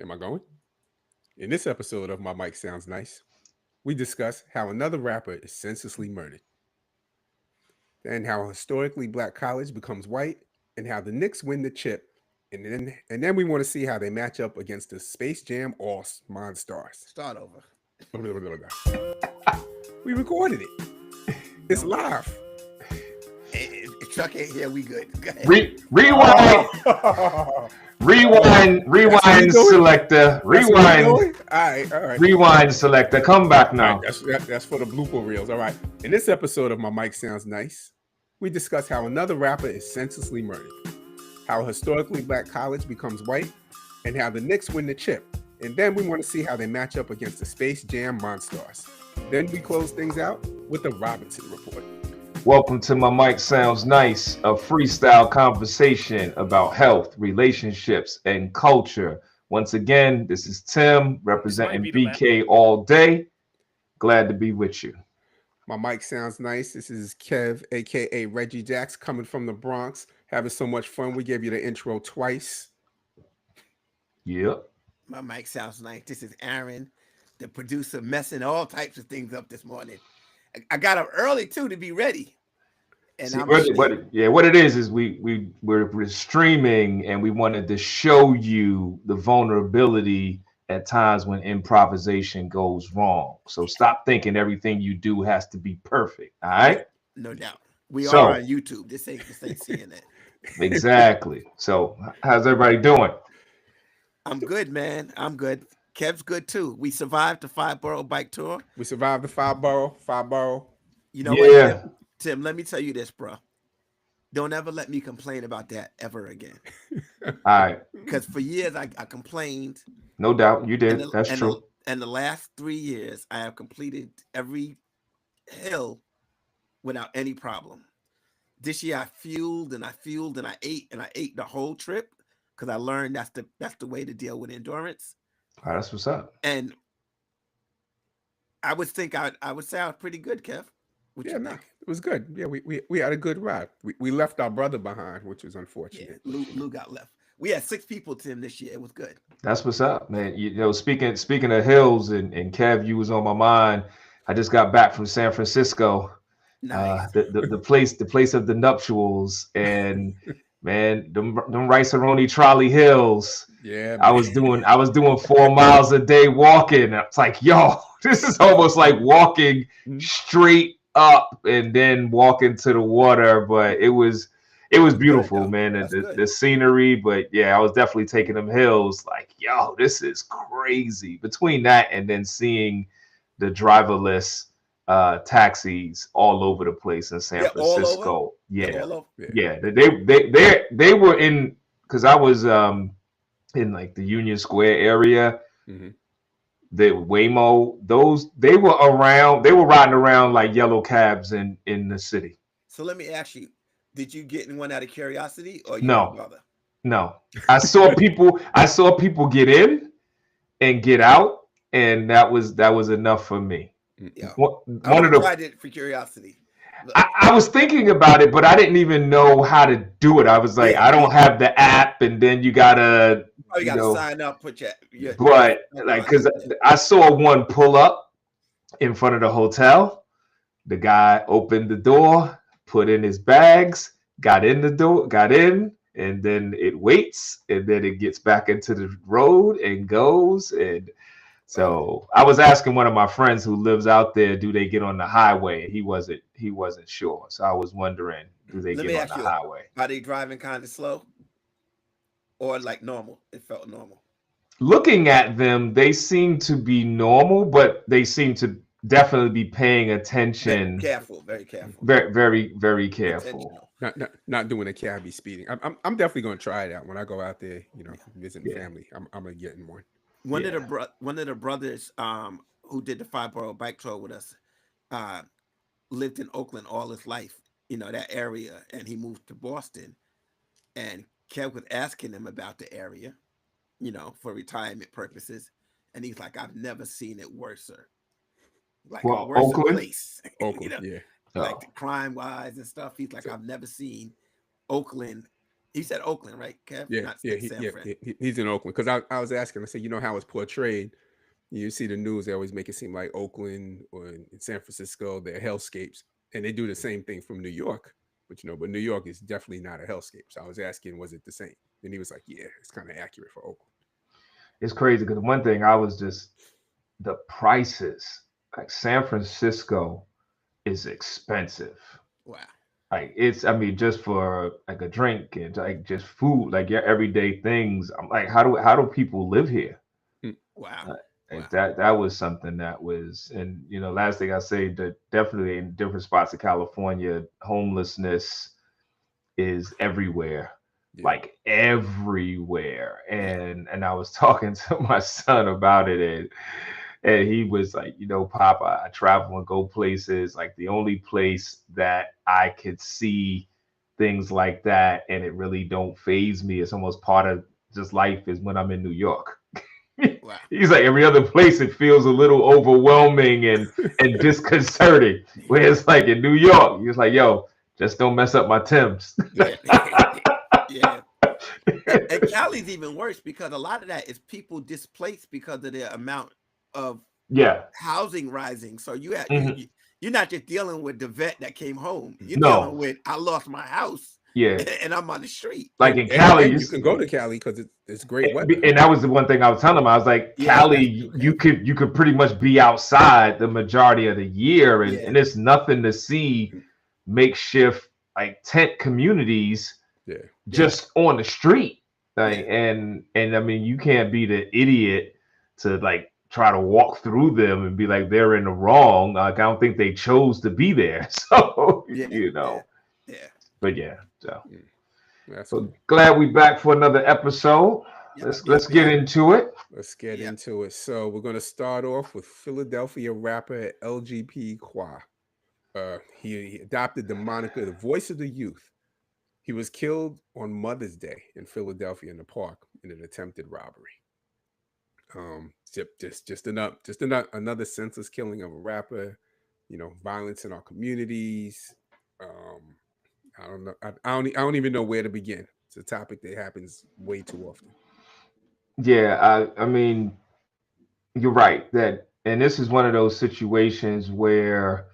Am I going? In this episode of My Mic Sounds Nice, we discuss how another rapper is senselessly murdered, and how a historically black college becomes white, and how the Knicks win the chip, and then we want to see how they match up against the Space Jam All Monstars. Start over. We recorded it. It's Don't- live. If Chuck ain't here, we good. Go ahead. Rewind, That's what we rewind doing? selector, That's what we rewind, doing? All right. rewind selector. Come back All now. right, that's for the blooper reels. All right. In this episode of My Mic Sounds Nice, we discuss how another rapper is senselessly murdered, how a historically black college becomes white, and how the Knicks win the chip. And then we want to see how they match up against the Space Jam Monstars. Then we close things out with the Robinson Report. Welcome to My Mic Sounds Nice, a freestyle conversation about health, relationships, and culture. Once again, this is Tim representing This might be the BK all day. Glad to be with you. My mic sounds nice. This is Kev, aka Reggie Jacks, coming from the Bronx, having so much fun. We gave you the intro twice. Yep. My mic sounds nice. This is Aaron, the producer, messing all types of things up this morning. I got up early too to be ready. And See, I'm what it is we're streaming and we wanted to show you the vulnerability at times when improvisation goes wrong. So stop thinking everything you do has to be perfect. All right. no doubt. We So- are on YouTube. This ain't CNN. Exactly. So how's everybody doing? I'm good, man. I'm good. Kev's good too. We survived the 5-borough bike tour. We survived the five borough. You know Yeah. what, Tim? Let me tell you this, bro. Don't ever let me complain about that ever again. All right. Because for years I complained. No doubt you did. And That's true. And the last 3 years, I have completed every hill without any problem. This year, I fueled and I ate the whole trip because I learned that's the way to deal with endurance. All right, that's what's up. And I would think I would say I was pretty good, Kev. What Yeah, you no, think? it was good. Yeah, we had a good ride. We left our brother behind, which was Yeah, unfortunate. Lou got left. We had 6 people, Tim, this year. It was good. That's what's up, man. You know, speaking of hills and Kev, you was on my mind. I just got back from San Francisco. Nice. The place of the nuptials, and man, them Rice-A-Roni trolley hills. Yeah, I was doing 4 miles a day walking. I was like, yo, this is almost like walking straight up and then walking to the water. But it was beautiful, though. man. That's good. The scenery, but yeah, I was definitely taking them hills. Like, yo, this is crazy. Between that and then seeing the driverless taxis all over the place in San Yeah, all over? Francisco. Yeah, Hello? yeah. They were in, because I was in like the Union Square area. Mhm. The Waymo, they were riding around like yellow cabs in the city. So let me ask you, did you get in one out of curiosity or you No. didn't bother? No, I saw people get in and get out, and that was enough for me. Yeah. One of the tried it for curiosity. I was thinking about it, but I didn't even know how to do it. I was like, Yeah. I don't have the app, and then you gotta, Oh, you got to know, sign up, put your but like, because I saw one pull up in front of the hotel. The guy opened the door, put in his bags, got in the door, got in, and then it waits, and then it gets back into the road and goes. And so I was asking one of my friends who lives out there, do they get on the highway? He wasn't sure. So I was wondering, do they Let me get on ask the you, highway? are they driving kind of slow or like normal? It felt normal. Looking at them, they seem to be normal, but they seem to definitely be paying attention. Careful, very careful. Very, very, very careful. Intentional. Not doing a cabbie speeding. I'm definitely gonna try it out when I go out there. Visiting Yeah. family. I'm gonna get in one. One Yeah. of the brothers who did the 5-borough bike tour with us lived in Oakland all his life, that area, and he moved to Boston. And Kev was asking him about the area, for retirement purposes, and he's like, "I've never seen it worse, like Well, a worse Oakland? place, Oakland, yeah. like crime wise and stuff." He's like, "I've never seen Oakland He said Oakland, right, Kev? Yeah, Not yeah, San Fran. he's in Oakland. Because I was asking, I said, you know how it's portrayed. You see the news, they always make it seem like Oakland or in San Francisco, they're hellscapes. And they do the same thing from New York. But New York is definitely not a hellscape. So I was asking, was it the same? And he was like, yeah, it's kind of accurate for Oakland. It's crazy because one thing I was just the prices, like San Francisco is expensive. Wow. Like it's, I mean, just for like a drink and like just food, like your everyday things. I'm like, how do people live here? Wow. Uh, Wow. that was something that was, and last thing I say, that definitely in different spots of California, homelessness is everywhere, Yeah. like everywhere. Yeah. And I was talking to my son about it, and he was like, Papa, I travel and go places. Like the only place that I could see things like that and it really don't phase me, it's almost part of just life, is when I'm in New York. Wow. He's like, every other place it feels a little overwhelming and disconcerting. Whereas like in New York, he's like, yo, just don't mess up my Timbs. Yeah. Yeah. And Cali's even worse because a lot of that is people displaced because of the amount of Yeah. housing rising. So Mhm. you're not just dealing with the vet that came home. You're dealing No. with I lost my house Yeah. and I'm on the street. Like in Cali, And you can go to Cali because it's great weather. and that was the one thing I was telling him. I was like, Yeah, that's Cali, true, you Kev. could pretty much be outside the majority of the year, and, Yeah. and it's nothing to see makeshift like tent communities Yeah. just on the street. Like, Yeah. and I mean, you can't be the idiot to like try to walk through them and be like they're in the wrong. Like I don't think they chose to be there. So Yeah. Yeah. but yeah. So That's but cool. glad we back for another episode. Let's get into it. Let's get Yep. into it. So we're going to start off with Philadelphia rapper LGP Qua. He adopted the moniker the Voice of the Youth. He was killed on Mother's Day in Philadelphia in the park in an attempted robbery. Another senseless killing of a rapper. Violence in our communities. I don't know. I don't even know where to begin. It's a topic that happens way too often. Yeah, I mean, you're right that, and this is one of those situations where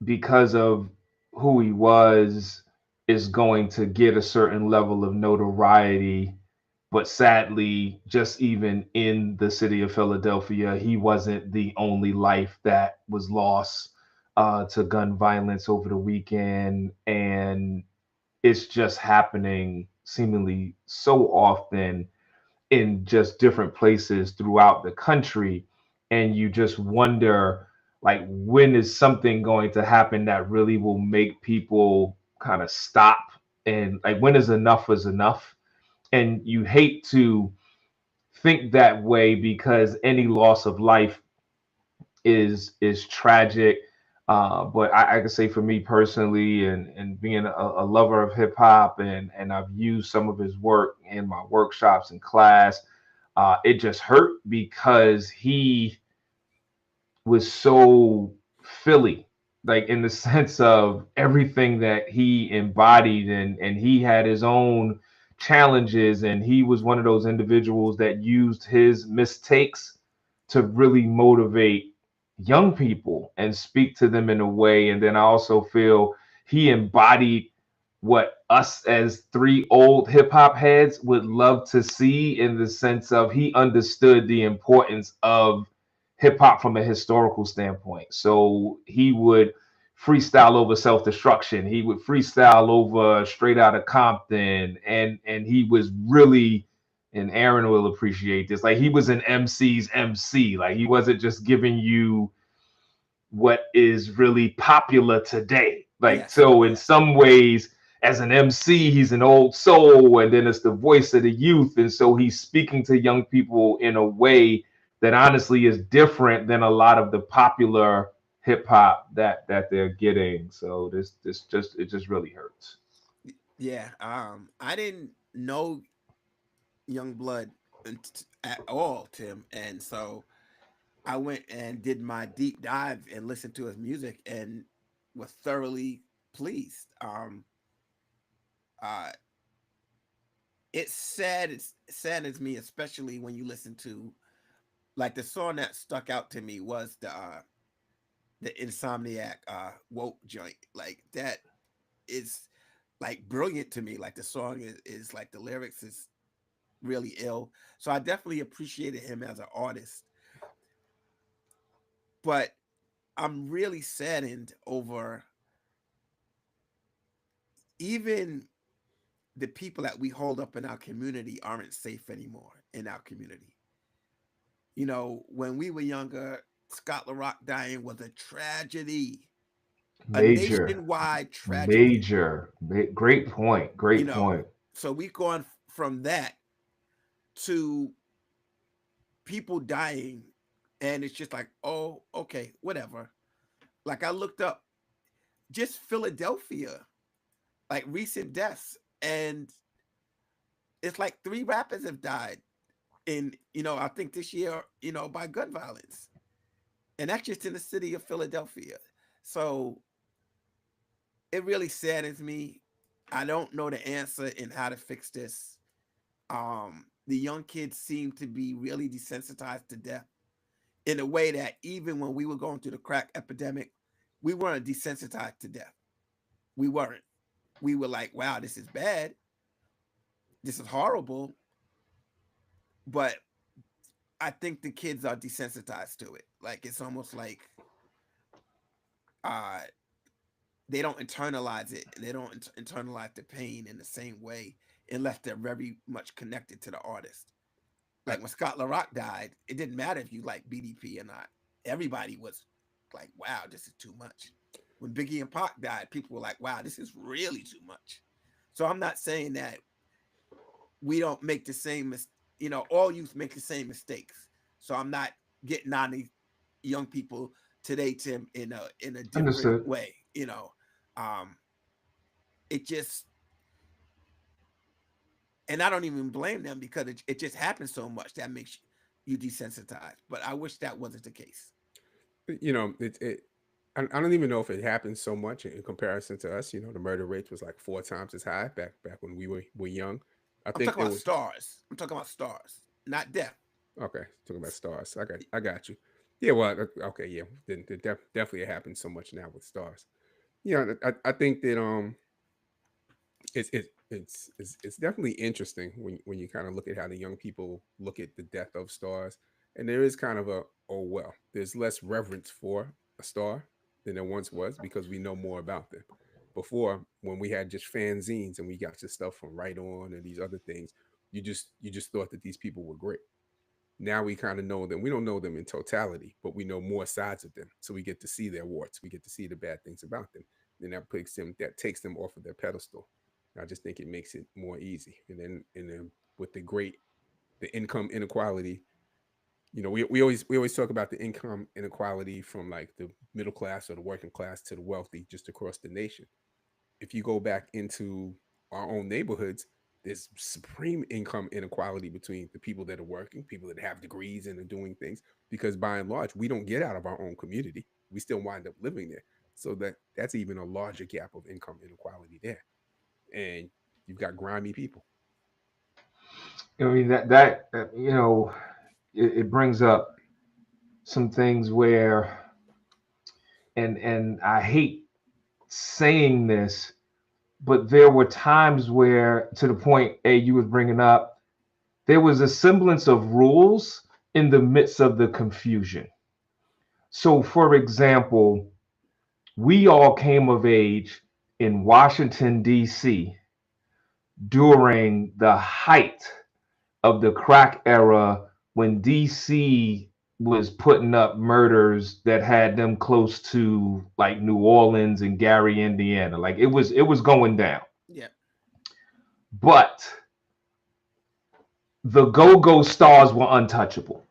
because of who he was, is going to get a certain level of notoriety. But sadly, just even in the city of Philadelphia, he wasn't the only life that was lost to gun violence over the weekend. And it's just happening seemingly so often in just different places throughout the country. And you just wonder, like, when is something going to happen that really will make people kind of stop? And like, when is enough? And you hate to think that way because any loss of life is tragic. But I can say for me personally, and being a lover of hip hop, and I've used some of his work in my workshops and class, it just hurt because he was so Philly, like in the sense of everything that he embodied, and he had his own challenges, and he was one of those individuals that used his mistakes to really motivate young people and speak to them in a way. And then I also feel he embodied what us as three old hip hop heads would love to see, in the sense of he understood the importance of hip hop from a historical standpoint. So he would freestyle over self-destruction. He would freestyle over Straight Outta Compton, and he was really, and Aaron will appreciate this, like he was an MC's MC. Like he wasn't just giving you what is really popular today. Like Yes. so in some ways, as an MC, he's an old soul, and then it's the voice of the youth. And so he's speaking to young people in a way that honestly is different than a lot of the popular hip hop that they're getting. So it just really hurts. Yeah. I didn't know Young Blood at all, Tim, and so I went and did my deep dive and listened to his music and was thoroughly pleased. uh, it's sad. It saddens me, especially when you listen to like the song that stuck out to me was the Insomniac woke joint. Like that is like brilliant to me. Like the song is like the lyrics is really ill. So I definitely appreciated him as an artist. But I'm really saddened over even the people that we hold up in our community aren't safe anymore in our community. You know, when we were younger, Scott LaRock dying was a tragedy, a Major, nationwide tragedy. major. Great point. You Great know, point. so we've gone from that to people dying, and it's just like, oh, okay, whatever. Like I looked up just Philadelphia, like recent deaths, and it's like 3 rappers have died in, I think this year, by gun violence. And that's just in the city of Philadelphia. So it really saddens me. I don't know the answer in how to fix this. The young kids seem to be really desensitized to death in a way that even when we were going through the crack epidemic, we weren't desensitized to death. We weren't. We were like, wow, this is bad. This is horrible. But I think the kids are desensitized to it. Like it's almost like uh they don't internalize it. They don't internalize the pain in the same way unless they're very much connected to the artist. Like when Scott LaRock died, it didn't matter if you like BDP or not. Everybody was like, wow, this is too much. When Biggie and Pac died, people were like, wow, this is really too much. So I'm not saying that we don't make the same, all youth make the same mistakes. So I'm not getting on the young people today, Tim, in a different Understood. way. It just, and I don't even blame them because it just happens so much that makes you desensitized. But I wish that wasn't the case. I don't even know if it happened so much in comparison to us. The murder rate was like 4 times as high back when we were young. I I'm think talking there about was stars. I'm talking about stars, not death. okay. Talking about stars. I got you. Yeah, well, okay, yeah. Then definitely it happens so much now with stars. I think that it's definitely interesting when you kind of look at how the young people look at the death of stars, and there is kind of oh well, there's less reverence for a star than there once was because we know more about them. Before, when we had just fanzines and we got your stuff from Right On and these other things, you just thought that these people were great. Now we kind of know them. We don't know them in totality, but we know more sides of them. So we get to see their warts. We get to see the bad things about them. And that takes them off of their pedestal. I just think it makes it more easy. And then with the income inequality, we always talk about the income inequality from like the middle class or the working class to the wealthy just across the nation. If you go back into our own neighborhoods, there's supreme income inequality between the people that are working, people that have degrees and are doing things, because by and large, we don't get out of our own community. We still wind up living there. So that's even a larger gap of income inequality there. And you've got grimy people. I mean it brings up some things where, and I hate saying this, but there were times where, to the point you was bringing up, there was a semblance of rules in the midst of the confusion. So, for example, we all came of age in Washington, D.C. during the height of the crack era when DC was putting up murders that had them close to like New Orleans and Gary, Indiana. Like it was going down. Yeah. But the go-go stars were untouchable.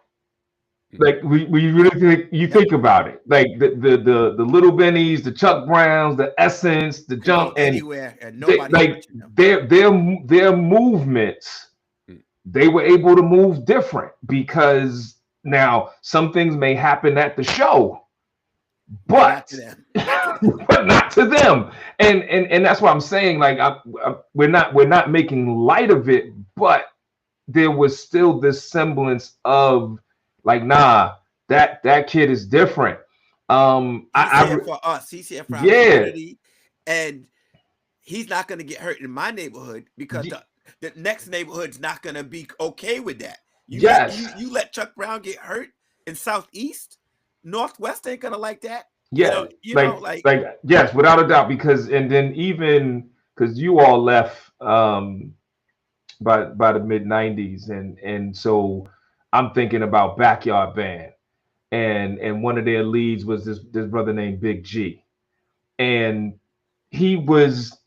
Like we really think about it. Like the Little Bennies, the Chuck Browns, the Essence, the Could go Jump, and anywhere and they, nobody like touching them. their movements, they were able to move different because now some things may happen at the show, Not but to them. but not to them. And that's what I'm saying. Like we're not making light of it, but there was still this semblance of like, nah, that kid is different. He's here for us. He's here for our community, and he's not going to get hurt in my neighborhood because the next neighborhood's not going to be okay with that. You let Chuck Brown get hurt in Southeast, Northwest ain't going to like that. Yeah, you know, like yes, without a doubt. Because and then even because you all left by the mid '90s, and so I'm thinking about Backyard Band, and one of their leads was this brother named Big G, and he was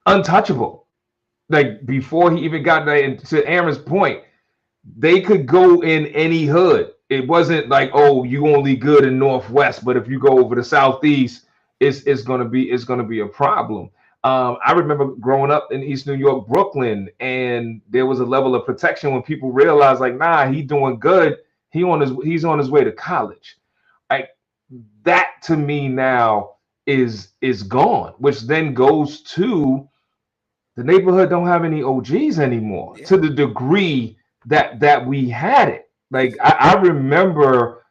untouchable. Like before he even got there, and to Aaron's point, they could go in any hood. It wasn't like, oh, you only good in Northwest, but if you go over to Southeast, it's gonna be a problem. I remember growing up in East New York, Brooklyn, and there was a level of protection when people realized, like, nah, he's doing good. He's on his way to college. Like that to me now is gone, which then goes to the neighborhood don't have any OGs anymore to the degree that we had it. Like I remember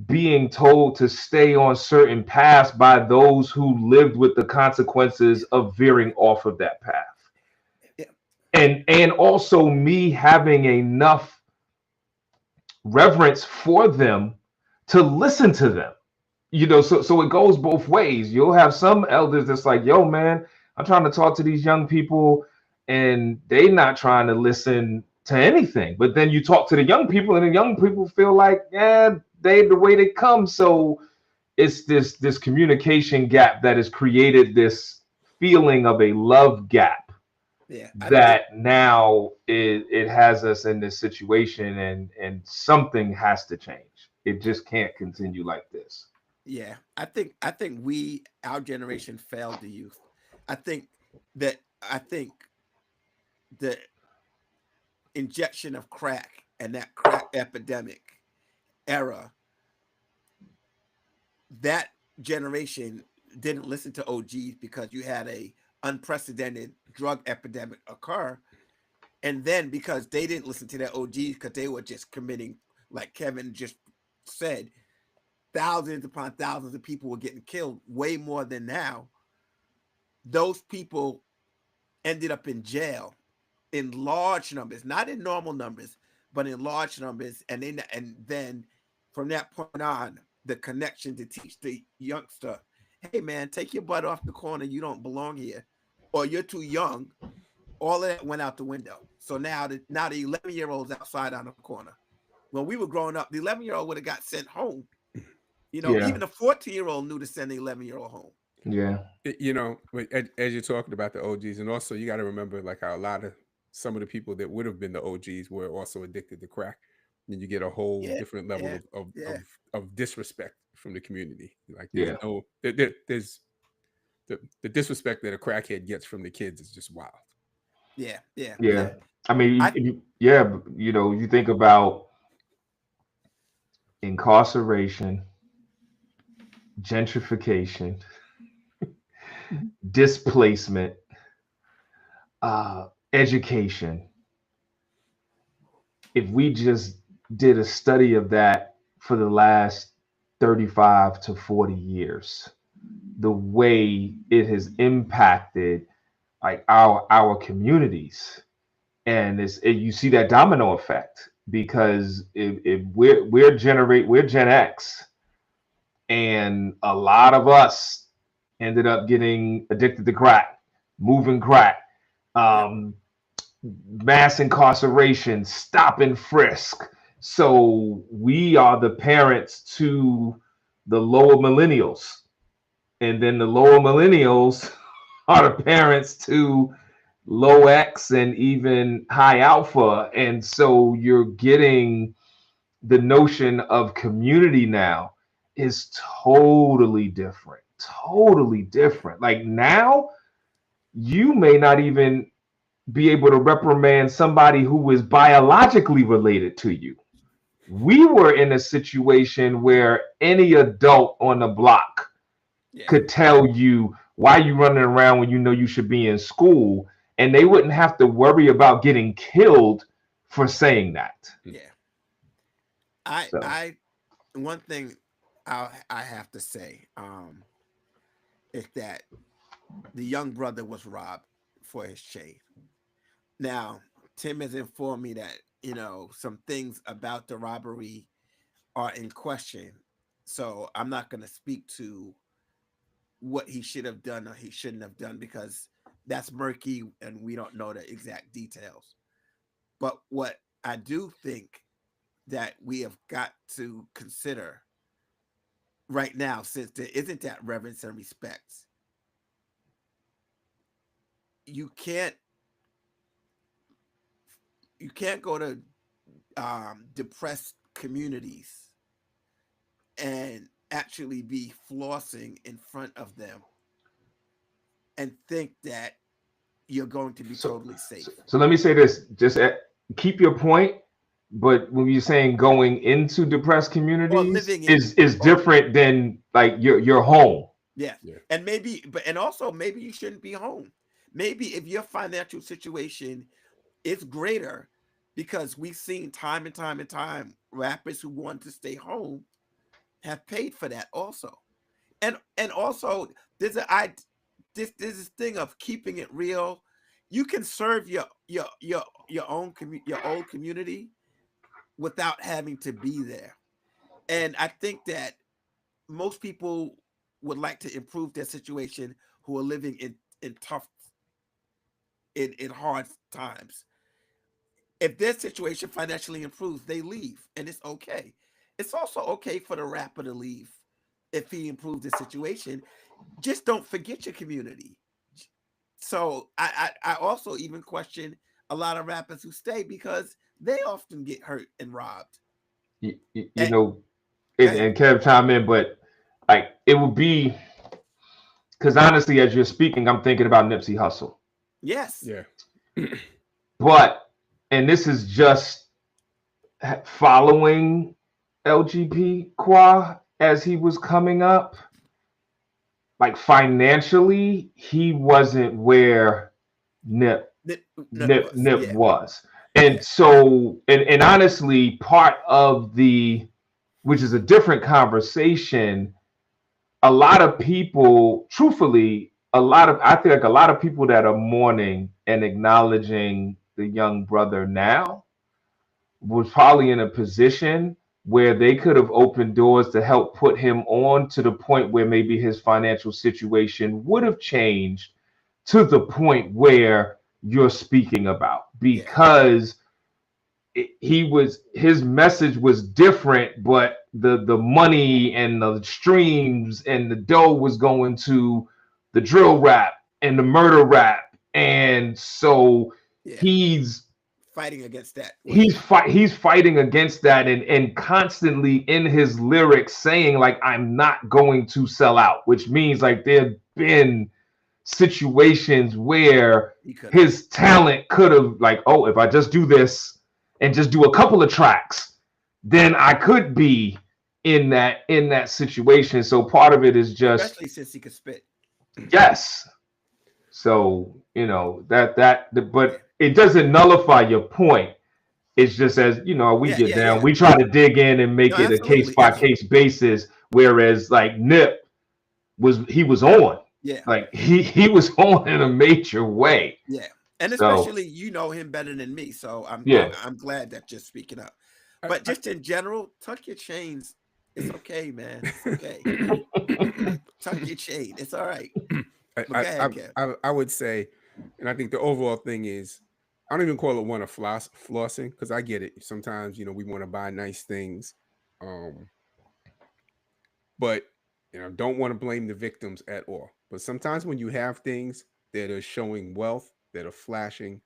being told to stay on certain paths by those who lived with the consequences of veering off of that path. Yeah. And also me having enough reverence for them to listen to them. You know, so it goes both ways. You'll have some elders that's like, yo, man, I'm trying to talk to these young people and they not trying to listen to anything. But then you talk to the young people and the young people feel like, yeah, they the way they come. So it's this communication gap that has created this feeling of a love gap. Yeah, that now it has us in this situation, and something has to change. It just can't continue like this. Yeah, I think our generation failed the youth. I think the injection of crack and that crack epidemic era, that generation didn't listen to OGs because you had a unprecedented drug epidemic occur, and then because they didn't listen to their OGs because they were just committing, like Kevin just said, thousands upon thousands of people were getting killed, way more than now. Those people ended up in jail in large numbers, not in normal numbers, but in large numbers. And then from that point on, the connection to teach the youngster, hey man, take your butt off the corner. You don't belong here, or you're too young. All of that went out the window. So now the 11-year-old's outside on the corner. When we were growing up, the 11-year-old would have got sent home. You know, even a 14-year-old knew to send the 11-year-old home. Yeah. You know, as you're talking about the OGs, and also you got to remember like how some of the people that would have been the OGs were also addicted to crack. And you get a whole different level of disrespect from the community. Like there's the disrespect that a crackhead gets from the kids is just wild. Yeah. I mean, you know, you think about incarceration, gentrification, displacement, education. If we just did a study of that for the last 35 to 40 years, the way it has impacted like our communities, and you see that domino effect, because if we're Gen X, and a lot of us ended up getting addicted to crack, moving crack, mass incarceration, stop and frisk. So we are the parents to the lower millennials, and then the lower millennials are the parents to low X and even high alpha. And so you're getting the notion of community now is totally different. Like now, you may not even be able to reprimand somebody who is biologically related to you. We were in a situation where any adult on the block Yeah. could tell you why you running around when you know you should be in school, and they wouldn't have to worry about getting killed for saying that. Yeah. So I one thing I have to say is that the young brother was robbed for his chain. Now, Tim has informed me that, some things about the robbery are in question. So I'm not going to speak to what he should have done or he shouldn't have done because that's murky and we don't know the exact details. But what I do think that we have got to consider right now, since there isn't that reverence and respect, you can't go to depressed communities and actually be flossing in front of them and think that you're going to be so totally safe. so let me say this: just keep your point. But when you're saying going into depressed Or communities living in, is different than like your home. yeah. Yeah. And also maybe you shouldn't be home. Maybe if your financial situation is greater, because we've seen time and time and time rappers who want to stay home have paid for that also. And also there's this thing of keeping it real. You can serve your own your old community without having to be there. And I think that most people would like to improve their situation who are living in tough in hard times. If their situation financially improves, they leave and it's okay. It's also okay for the rapper to leave if he improves the situation. Just don't forget your community. So I also even question a lot of rappers who stay because they often get hurt and robbed. You And know, go and, ahead. and Kev chime in, but like it would be because honestly, as you're speaking, I'm thinking about Nipsey Hussle. Yes. Yeah. But and this is just following LGP Qua as he was coming up. Like financially, he wasn't where Nip Nip was. Nip Yeah. was. Yeah. And so and honestly, part of the which is a different conversation, a lot of people, truthfully, I feel like a lot of people that are mourning and acknowledging the young brother now was probably in a position where they could have opened doors to help put him on to the point where maybe his financial situation would have changed to the point where you're speaking about, Yeah. because his message was different, but the money and the streams and the dough was going to the drill rap and the murder rap, and so Yeah. he's Fighting against that he's wave. he's fighting against that, and constantly in his lyrics saying like I'm not going to sell out, which means like there have been situations where He could have. his talent could have like, oh, if I just do this and just do a couple of tracks, then I could be in that situation. So part of it is just Especially since he could spit. yes. So Yeah. but it doesn't nullify your point. It's just as we Yeah. get Yeah. down, Yeah. we try to dig in and No, make it a case absolutely. by Absolutely. case basis. Whereas like Nip was on, Yeah. like he was on in a major way. Yeah. And So especially you know him better than me. So yeah, I'm glad that you're speaking up. I, But I, just in general, tuck your chains. It's okay, man. It's okay. Tuck your chain. It's all right. But go ahead, Kev. I would say, and I think the overall thing is, I don't even call it one of flossing because I get it. Sometimes we want to buy nice things, um, but don't want to blame the victims at all. But sometimes when you have things that are showing wealth, that are flashing,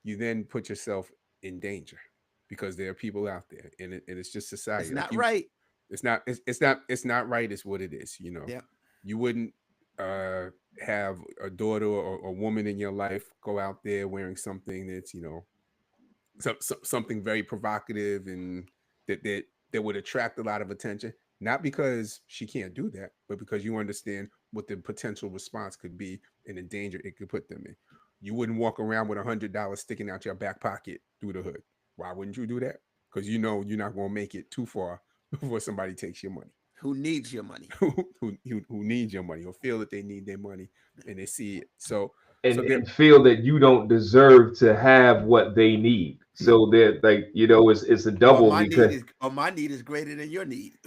you then put yourself in danger because there are people out there, and it's just It's society. Like not right. it's not right. It's what it is. Yeah. You wouldn't uh have a daughter or a woman in your life go out there wearing something that's something very provocative and that would attract a lot of attention, not because she can't do that, but because you understand what the potential response could be and the danger it could put them in. You wouldn't walk around with $100 sticking out your back pocket through the hood. Why wouldn't you do that? Because you know you're not going to make it too far before somebody takes your money. Who needs your money? who needs your money or feel that they need their money and they see it. So and feel that you don't deserve to have what they need. So that, like, you know, it's a double because my need is greater than your need.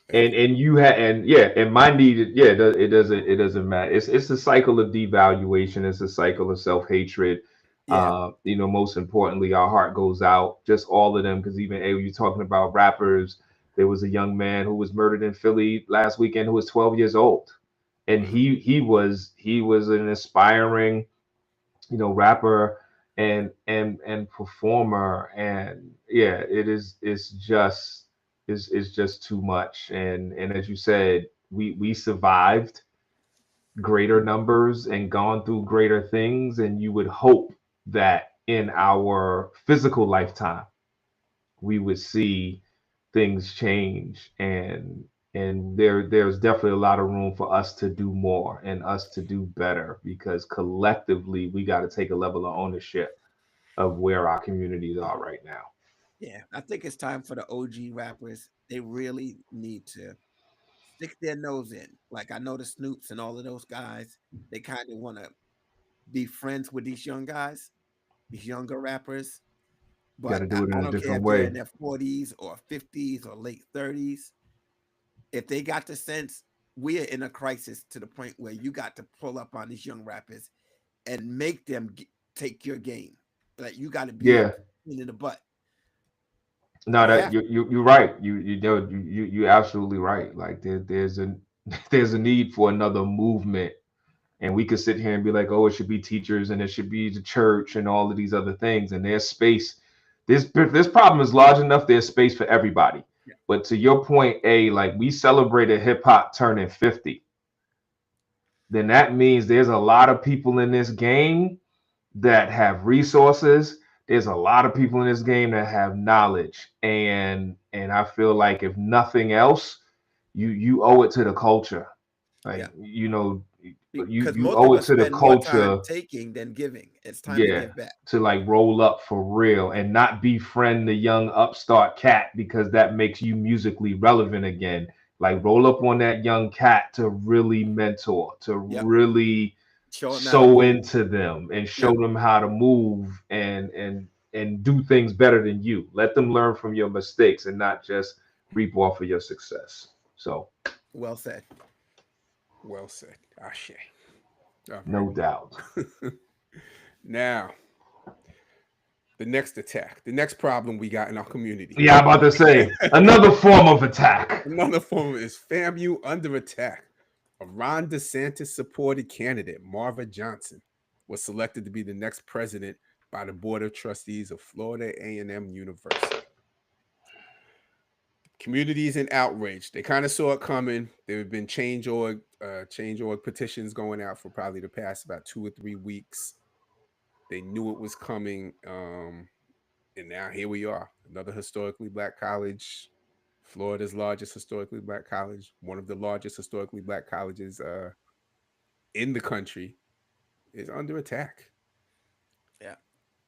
and you have and my need, it doesn't matter. It's a cycle of devaluation. It's a cycle of self-hatred. Yeah. You know, most importantly, our heart goes out, just all of them, because even you're talking about rappers. There was a young man who was murdered in Philly last weekend who was 12 years old, and he was an aspiring, you know, rapper and performer, and yeah, it's just too much. And as you said, we survived greater numbers and gone through greater things, and you would hope that in our physical lifetime we would see things change, and there's definitely a lot of room for us to do more and us to do better, because collectively we got to take a level of ownership of where our communities are right now. Yeah, I think it's time for the OG rappers. They really need to stick their nose in. Like, I know the Snoops and all of those guys, they kind of want to be friends with these young guys, these younger rappers. Got But to do it in I a don't care different if they're way. in their 40s or 50s or late 30s. If they got the sense, we are in a crisis to the point where you got to pull up on these young rappers and make them take your game. Like, you got to be Yeah. in the butt. No, that you're right. You absolutely right. Like there's a need for another movement, and we could sit here and be like, oh, it should be teachers and it should be the church and all of these other things, and there's space. This problem is large enough. There's space for everybody. Yeah. But to your point, like, we celebrated hip hop turning 50. Then that means there's a lot of people in this game that have resources. There's a lot of people in this game that have knowledge, and I feel like, if nothing else, you owe it to the culture. Like, you know, because you most owe of it us to the spend more time culture. taking than giving. It's time to give back. To like roll up for real and not befriend the young upstart cat because that makes you musically relevant again. Like, roll up on that young cat to really mentor, to really sew into them and show them how to move and do things better than you. Let them learn from your mistakes and not just reap off of your success. So well said. Well said. Ashe. No doubt. Now, the next attack, the next problem we got in our community. Yeah, I'm about to say another form of attack. Another form is FAMU under attack. A Ron DeSantis supported candidate, Marva Johnson, was selected to be the next president by the Board of Trustees of Florida A&M University. Communities in outrage. They kind of saw it coming. There have been change.org petitions going out for probably the past about 2 or 3 weeks. They knew it was coming, and now here we are. Another historically black college, Florida's largest historically black college, one of the largest historically black colleges in the country, is under attack. Yeah,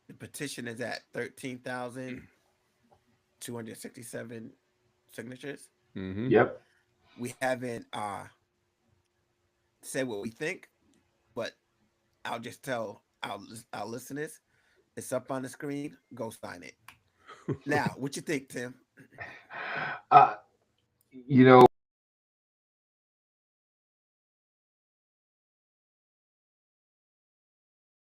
the petition is at 13,267 signatures. Mm-hmm. Yep. We haven't said what we think, but I'll just tell our listeners, it's up on the screen. Go sign it. Now, what you think, Tim? You know,